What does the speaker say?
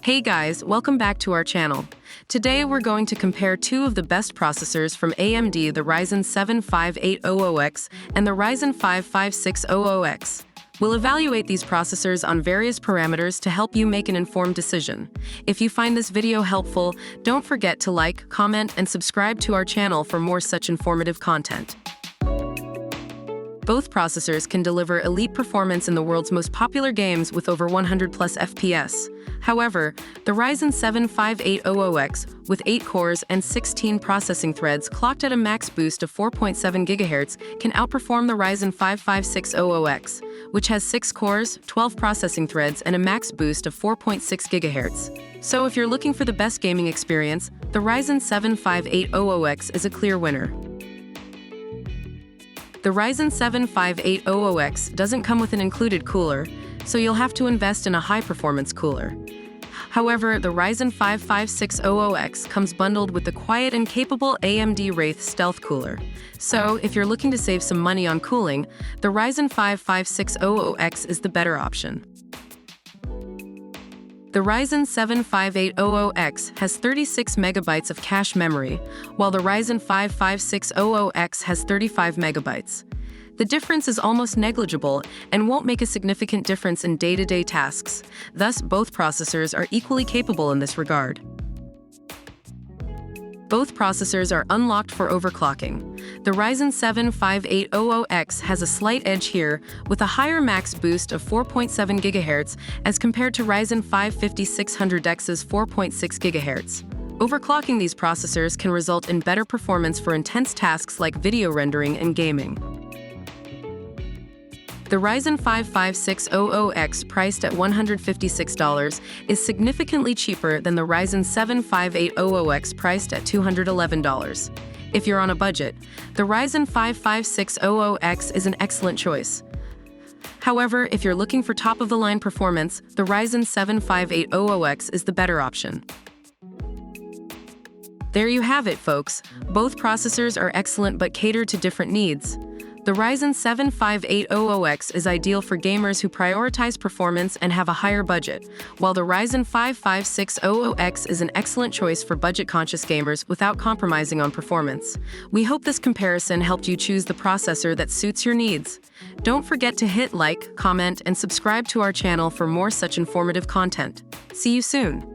Hey guys, welcome back to our channel. Today we're going to compare two of the best processors from AMD, the Ryzen 7 5800X and the Ryzen 5 5600X. We'll evaluate these processors on various parameters to help you make an informed decision. If you find this video helpful, don't forget to like, comment, and subscribe to our channel for more such informative content. Both processors can deliver elite performance in the world's most popular games with over 100 plus FPS. However, the Ryzen 7 5800X, with 8 cores and 16 processing threads clocked at a max boost of 4.7 GHz, can outperform the Ryzen 5 5600X, which has 6 cores, 12 processing threads, and a max boost of 4.6 GHz. So if you're looking for the best gaming experience, the Ryzen 7 5800X is a clear winner. The Ryzen 7 5800X doesn't come with an included cooler, so you'll have to invest in a high-performance cooler. However, the Ryzen 5 5600X comes bundled with the quiet and capable AMD Wraith Stealth Cooler. So, if you're looking to save some money on cooling, the Ryzen 5 5600X is the better option. The Ryzen 7 5800X has 36 megabytes of cache memory, while the Ryzen 5 5600X has 35 megabytes. The difference is almost negligible and won't make a significant difference in day-to-day tasks. Thus, both processors are equally capable in this regard. Both processors are unlocked for overclocking. The Ryzen 7 5800X has a slight edge here, with a higher max boost of 4.7 GHz as compared to Ryzen 5 5600X's 4.6 GHz. Overclocking these processors can result in better performance for intense tasks like video rendering and gaming. The Ryzen 5 5600X, priced at $156, is significantly cheaper than the Ryzen 7 5800X, priced at $211. If you're on a budget, the Ryzen 5 5600X is an excellent choice. However, if you're looking for top-of-the-line performance, the Ryzen 7 5800X is the better option. There you have it, folks. Both processors are excellent but cater to different needs. The Ryzen 7 5800X is ideal for gamers who prioritize performance and have a higher budget, while the Ryzen 5 5600X is an excellent choice for budget-conscious gamers without compromising on performance. We hope this comparison helped you choose the processor that suits your needs. Don't forget to hit like, comment, and subscribe to our channel for more such informative content. See you soon!